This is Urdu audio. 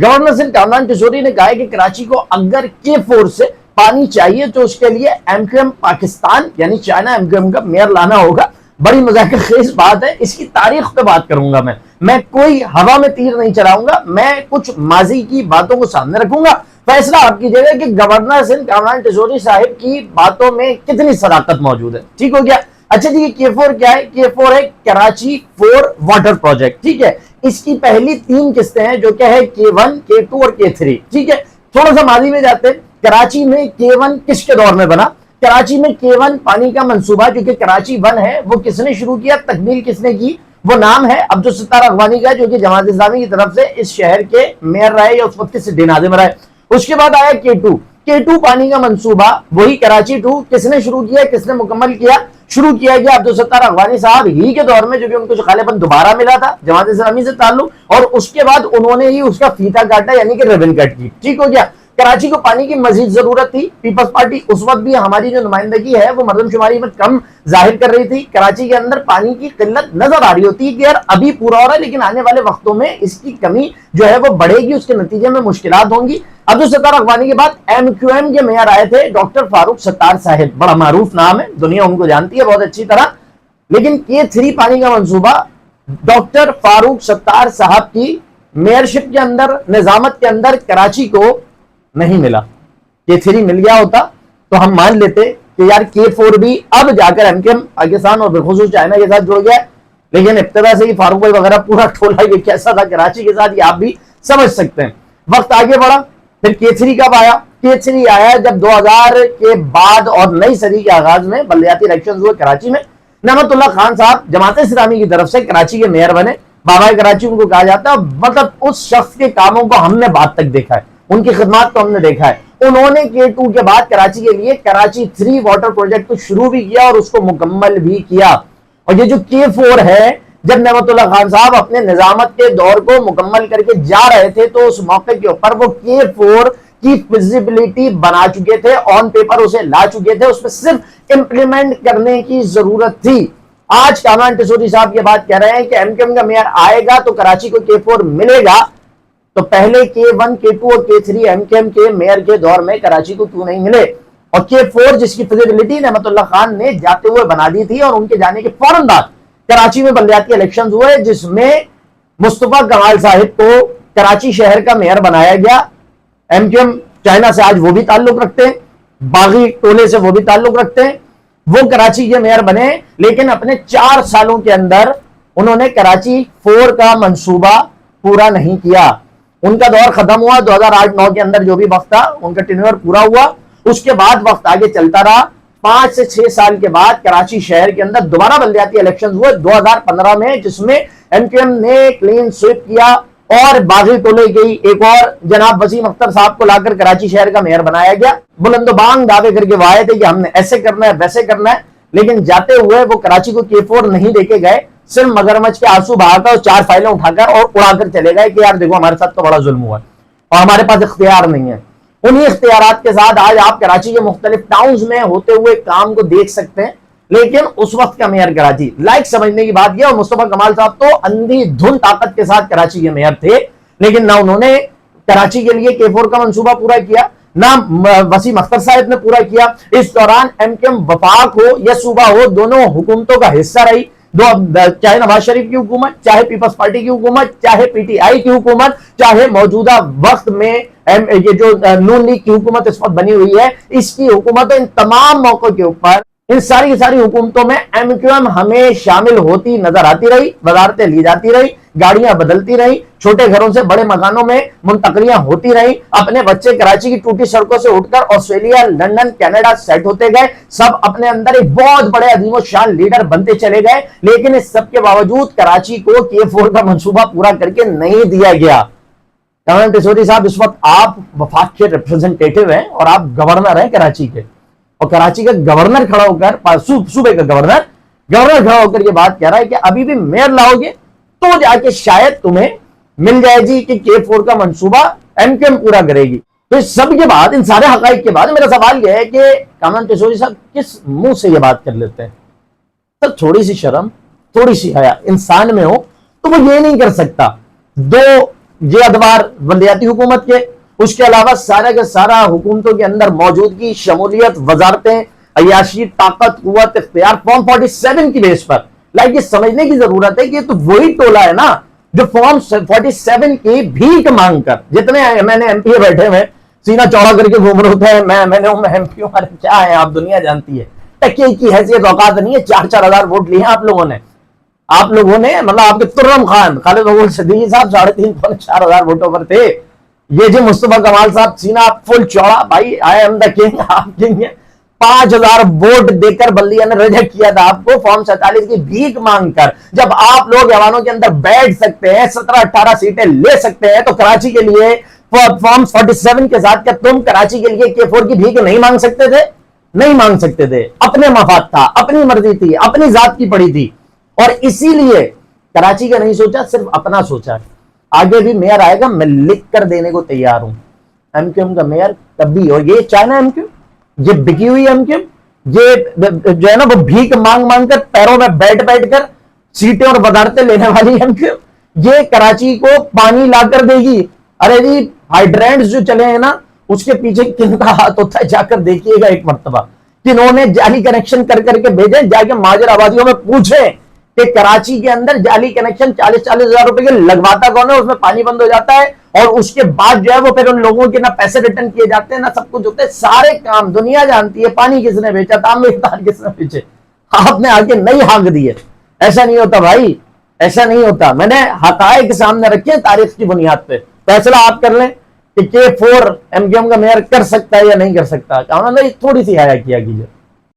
گورنر سندھ کامران ٹیسوری نے کہا ہے کہ کراچی کو اگر K4 سے پانی چاہیے تو اس کے لیے MQM پاکستان یعنی چائنا MQM کا میئر لانا ہوگا. بڑی مذاکرہ خیز بات ہے. اس کی تاریخ پہ بات کروں گا. میں کوئی ہوا میں تیر نہیں چلاؤں گا. میں کچھ ماضی کی باتوں کو سامنے رکھوں گا. فیصلہ آپ کیجیے گا کہ گورنر سندھ کامران ٹیسوری صاحب کی باتوں میں کتنی صداقت موجود ہے. ٹھیک ہو گیا. اچھا جی, یہ K4 کیا ہے؟ K4 ہے کراچی 4 واٹر پروجیکٹ. ٹھیک ہے, اس کی پہلی 3 قسطیں ہیں جو کہ ہے K1, K2 اور K3. ٹھیک ہے, تھوڑا سا ماضی میں جاتے ہیں. کراچی میں K1 کس کے دور میں بنا؟ کراچی میں K1 پانی کا منصوبہ جو کہ کراچی 1 ہے وہ کس نے شروع کیا, تکمیل کس نے کی؟ وہ نام ہے عبدالستار اغوانی کا, جو کہ جماعت اسلامی کی طرف سے اس شہر کے میئر رہے یا اس وقت کے صدر ناظم رہے. اس کے بعد آیا K2 پانی کا منصوبہ, وہی کراچی 2. کس نے شروع کیا, کس نے مکمل کیا؟ شروع کیا گیا عبدالستار اغوانی صاحب ہی کے دور میں, جو کہ ان کو غالباً دوبارہ ملا تھا جماعت اسلامی سے تعلق, اور اس کے بعد انہوں نے ہی اس کا فیتا کاٹا یعنی کہ ریبن کٹ کی. ٹھیک ہو گیا. کراچی کو پانی کی مزید ضرورت تھی. پیپلز پارٹی اس وقت بھی ہماری جو نمائندگی ہے وہ مردم شماری میں کم ظاہر کر رہی تھی. کراچی کے اندر پانی کی قلت نظر آ رہی ہوتی ہے کہ یار ابھی پورا ہو رہا ہے لیکن آنے والے وقتوں میں اس کی کمی جو ہے وہ بڑھے گی, اس کے نتیجے میں مشکلات ہوں گی. عبدالستار اغوانی کے بعد MQM کے میئر آئے تھے ڈاکٹر فاروق ستار صاحب. بڑا معروف نام ہے, دنیا ان کو جانتی ہے بہت اچھی طرح. لیکن K3 پانی کا منصوبہ ڈاکٹر فاروق ستار صاحب کی میئرشپ کے اندر, نظامت کے اندر کراچی کو نہیں ملا. K3 مل گیا ہوتا تو ہم مان لیتے کہ یار K4 بھی اب جا کر MQM پاکستان اور بالخصوص چائنا کے ساتھ جڑ گیا ہے. لیکن ابتدا سے ہی فاروق بھائی وغیرہ پورا ٹھولا یہ کیسا تھا کراچی کے ساتھ, یہ آپ بھی سمجھ سکتے ہیں. وقت آگے بڑھا, پھر K3 کب آیا؟ K3 آیا جب 2000 کے بعد اور نئی صدی کے آغاز میں بلدیاتی الیکشن ہوئے کراچی میں. نعمت اللہ خان صاحب جماعت اسلامی کی طرف سے کراچی کے میئر بنے. بابا کراچی ان کو کہا جاتا ہے. مطلب اس شخص کے کاموں کو ہم نے بعد تک دیکھا ہے, ان کی خدمات کو ہم نے دیکھا ہے. انہوں نے K2 کے بعد کراچی کے لیے کراچی 3 واٹر پروجیکٹ کو شروع بھی کیا اور اس کو مکمل بھی کیا. اور یہ جو K4 ہے, جب نعمت اللہ خان صاحب اپنے نظامت کے دور کو مکمل کر کے جا رہے تھے تو اس موقع کے اوپر وہ K4 کی فیزیبلٹی بنا چکے تھے, آن پیپر اسے لا چکے تھے, اس میں صرف امپلیمنٹ کرنے کی ضرورت تھی. آج کامران ٹیسوری صاحب یہ بات کہہ رہے ہیں کہ MQM کا میئر آئے گا تو کراچی کو K4 ملے گا. تو پہلے K1, K2 اور K3 MQM کے میئر کے دور میں کراچی کو کیوں نہیں ملے؟ اور K4 جس کی فیزیبلٹی نعمت اللہ خان نے جاتے ہوئے بنا دی تھی, اور ان کے جانے کے فوراً بعد کراچی میں بلدیاتی الیکشن ہوئے جس میں مصطفیٰ کمال صاحب کو کراچی شہر کا میئر بنایا گیا. MQM چائنا سے آج وہ بھی تعلق رکھتے ہیں, باغی ٹولے سے وہ بھی تعلق رکھتے ہیں. وہ کراچی کے میئر بنے لیکن اپنے 4 سالوں کے اندر انہوں نے کراچی 4 کا منصوبہ پورا نہیں کیا. ان کا دور ختم ہوا 2008-9 کے اندر, جو بھی وقت تھا ان کا ٹینیور پورا ہوا. اس کے بعد وقت آگے چلتا رہا. 5 سے 6 سال کے بعد کراچی شہر کے اندر دوبارہ بلدیاتی الیکشن ہوئے 2015 میں, جس میں MQM نے کلین سویپ کیا اور باغی ٹولے کی ایک اور جناب وسیم اختر صاحب کو لا کر کراچی شہر کا میئر بنایا گیا. بلند و بانگ دعوے کر کے وہ آئے تھے کہ ہم نے ایسے کرنا ہے ویسے کرنا ہے, لیکن جاتے ہوئے وہ کراچی کو K4 نہیں دے کے گئے. صرف مگرمچھ کے آنسو بہا کر اور 4 فائلیں اٹھا کر اور اڑا کر چلے گئے کہ یار دیکھو ہمارے ساتھ تو بڑا ظلم ہوا ہے اور ہمارے پاس اختیار نہیں ہے. انہی اختیارات کے ساتھ آج آپ کراچی کے مختلف ٹاؤنز میں ہوتے ہوئے کام کو دیکھ سکتے ہیں. لیکن اس وقت کا میئر کراچی لائک سمجھنے کی بات یہ, اور مصطفیٰ کمال صاحب تو اندھی دھن طاقت کے ساتھ کراچی کے میئر تھے, لیکن نہ انہوں نے کراچی کے لیے K4 کا منصوبہ پورا کیا, نہ وسیم اختر صاحب نے پورا کیا. اس دوران MQM وفاق ہو یا صوبہ ہو, دونوں حکومتوں کا حصہ رہی. چاہے نواز شریف کی حکومت, چاہے پیپلز پارٹی کی حکومت, چاہے PTI کی حکومت, چاہے موجودہ وقت میں یہ جو نون لیگ کی حکومت اس وقت بنی ہوئی ہے, اس کی حکومت ان تمام موقعوں کے اوپر ان ساری حکومتوں میں MQM ہمیں شامل ہوتی نظر آتی رہی, وزارتیں لی جاتی رہی, گاڑیاں بدلتی رہی, چھوٹے گھروں سے بڑے مکانوں میں منتقلیاں ہوتی رہی. اپنے بچے کراچی کی ٹوٹی سڑکوں سے اٹھ کر آسٹریلیا, لندن, کینیڈا سیٹ ہوتے گئے. سب اپنے اندر ایک بہت بڑے عظیم و شان لیڈر بنتے چلے گئے. لیکن اس سب کے باوجود کراچی کو K4 کا منصوبہ پورا کر کے نہیں دیا گیا. کامران ٹیسوری صاحب اس وقت آپ وفاق کے ریپرزنٹیٹیو ہیں اور آپ گورنر ہیں کراچی کے, اور کراچی کا گورنر کھڑا ہو کر, صوبے کا گورنر کھڑا ہو کر یہ بات کہہ رہا ہے کہ ابھی بھی میئر لاؤ گے تو جا کے شاید تمہیں مل جائے جی کہ K4 کا منصوبہ MQM پورا کرے گی. تو اس سب کے بعد, ان سارے حقائق کے بعد میرا سوال یہ ہے کہ کامران ٹیسوری صاحب کس منہ سے یہ بات کر لیتے ہیں؟ تو تھوڑی سی شرم, تھوڑی سی حیا انسان میں ہو تو وہ یہ نہیں کر سکتا. 2 یہ ادوار بلدیاتی حکومت کے، اس کے علاوہ سارا کا سارا حکومتوں کے اندر موجودگی، شمولیت، وزارتیں، عیاشی، طاقت، قوت، اختیار فارم 47 کی بیس پر. لائک یہ سمجھنے کی ضرورت ہے کہ یہ تو وہی ٹولہ ہے نا جو فارم 47 کی بھیک مانگ کر، جتنے میں نے ایم پی بیٹھے ہوئے سینہ چوڑا کر کے گھوم رہے ہوتے ہیں، میں نے ایم پی ہوں، کیا ہے آپ دنیا جانتی ہے، ٹکے کی حیثیت اوقات نہیں ہے. 4,000 ووٹ لیے آپ لوگوں نے مطلب آپ کے ترم خان خالد مغول صدیقی صاحب 3.5-4,000 ووٹوں پر تھے. یہ جو مصطفیٰ کمال صاحب سینہ فل چوڑا، بھائی آئی ایم دا کنگ، آپ کنگ ہیں، 5,000 ووٹ دے کر بلدیہ نے ریجیکٹ کیا تھا آپ کو فارم 47 کی بھیک مانگ کر. جب آپ لوگ ایوانوں کے اندر بیٹھ سکتے ہیں، 17-18 سیٹیں لے سکتے ہیں، تو کراچی کے لیے فارم 47 کے ساتھ کیا تم کراچی کے لیے K4 کی بھیک نہیں مانگ سکتے تھے؟ نہیں مانگ سکتے تھے. اپنے مفاد تھا، اپنی مرضی تھی، اپنی ذات کی پڑی تھی، اور اسی لیے کراچی کا نہیں سوچا، صرف اپنا سوچا. آگے بھی میئر آئے گا، میں لکھ کر دینے کو تیار ہوں. ایم کیو ایم کا میئر کبھی ہو، یہ چاہنا ایم کیو، یہ بکی ہوئی ایم کیو، یہ جو ہے نا وہ بھیک مانگ مانگ کر پیروں میں بیٹھ بیٹھ کر سیٹیں اور وزارتیں لینے والی ایم کیو، یہ کراچی کو پانی لا کر دے گی. ارے جی ہائیڈرینٹس جو چلے ہیں نا، اس کے پیچھے کن کا ہاتھ ہوتا ہے، جا کر دیکھیے گا ایک مرتبہ. کنہوں نے جعلی کنیکشن کر کر کے بھیجے، جا کے مہاجر آبادیوں میں پوچھیں کہ کراچی کے اندر جعلی کنیکشن 40-40 ہزار روپے کے لگواتا کون ہے، اس میں پانی بند ہو جاتا ہے، اور اس کے بعد جو ہے وہ پھر ان لوگوں کے نہ پیسے ریٹرن کیے جاتے ہیں نہ سب کچھ ہوتے ہیں. سارے کام دنیا جانتی ہے، پانی کس نے بیچا، تعمیر کس نے بیچے، آپ نے آگے نہیں ہانک دیے. ایسا نہیں ہوتا بھائی، ایسا نہیں ہوتا. میں نے حقائق سامنے رکھے تاریخ کی بنیاد پہ، فیصلہ آپ کر لیں کہ K4 ایم کیو ایم کا میئر کر سکتا ہے یا نہیں کر سکتا. تھوڑی سی حیا کیا کیجیے.